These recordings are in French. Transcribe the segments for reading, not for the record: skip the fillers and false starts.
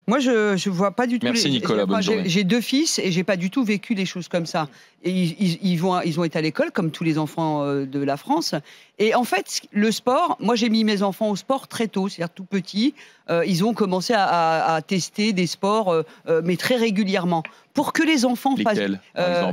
Moi, je vois pas du tout. Merci Nicolas, bonne journée. J'ai 2 fils et j'ai pas du tout vécu des choses comme ça. Et ils ont été à l'école comme tous les enfants de la France. Et en fait, le sport, moi j'ai mis mes enfants au sport très tôt, c'est-à-dire tout petit. Ils ont commencé à tester des sports, mais très régulièrement. Pour que les enfants fassent.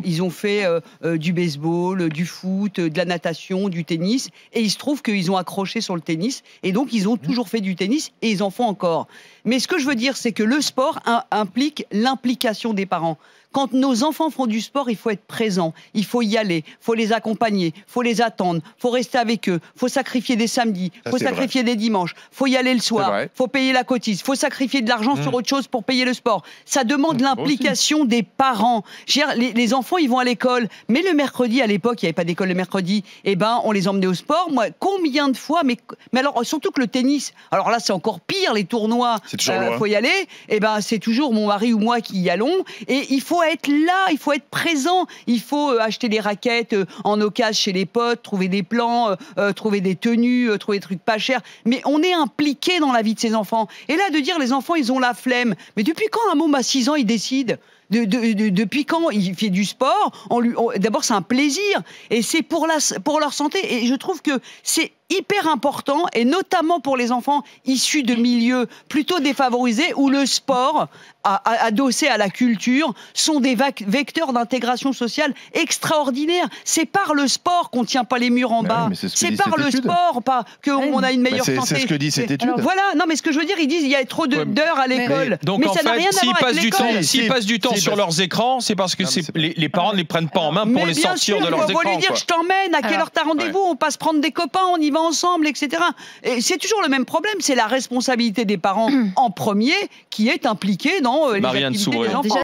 Ils ont fait du baseball, du foot, de la natation, du tennis. Et il se trouve qu'ils ont accroché sur le tennis. Et donc, ils ont toujours fait du tennis et ils en font encore. Mais ce que je veux dire, c'est que le sport implique l'implication des parents. Quand nos enfants font du sport, il faut être présent, il faut y aller, il faut les accompagner, il faut les attendre, il faut rester avec eux, il faut sacrifier des samedis, il faut sacrifier des dimanches, il faut y aller le soir, il faut payer la cotise, il faut sacrifier de l'argent sur autre chose pour payer le sport. Ça demande l'implication des parents. Les enfants, ils vont à l'école, mais le mercredi, à l'époque, il n'y avait pas d'école le mercredi, eh ben, on les emmenait au sport. Moi, combien de fois, mais alors, surtout que le tennis, alors là, c'est encore pire, les tournois, il faut y aller, eh ben, c'est toujours mon mari ou moi qui y allons, et il faut être là, il faut être présent, il faut acheter des raquettes en occasion chez les potes, trouver des plans, trouver des tenues, trouver des trucs pas chers, mais on est impliqué dans la vie de ces enfants. Et là, de dire les enfants, ils ont la flemme, mais depuis quand un môme à 6 ans, il décide ? Depuis quand il fait du sport? D'abord, c'est un plaisir et c'est pour leur santé. Et je trouve que c'est hyper important, et notamment pour les enfants issus de milieux plutôt défavorisés, où le sport, adossé à la culture, sont des vecteurs d'intégration sociale extraordinaires. C'est par le sport qu'on ne tient pas les murs en bas. C'est par le sport qu'on a une meilleure santé. C'est ce que dit cette étude. Voilà, non mais ce que je veux dire, ils disent qu'il y a trop d'heures à l'école. Donc mais en ça n'a fait, rien à voir avec l'école. s'ils passent du temps sur leurs écrans, c'est parce que les parents ne les prennent pas en main pour les sortir de leurs écrans. Faut lui dire, je t'emmène, à quelle heure t'as rendez-vous, on passe prendre des copains, on y va ensemble, etc. Et c'est toujours le même problème, c'est la responsabilité des parents en premier qui est impliquée dans les activités des enfants.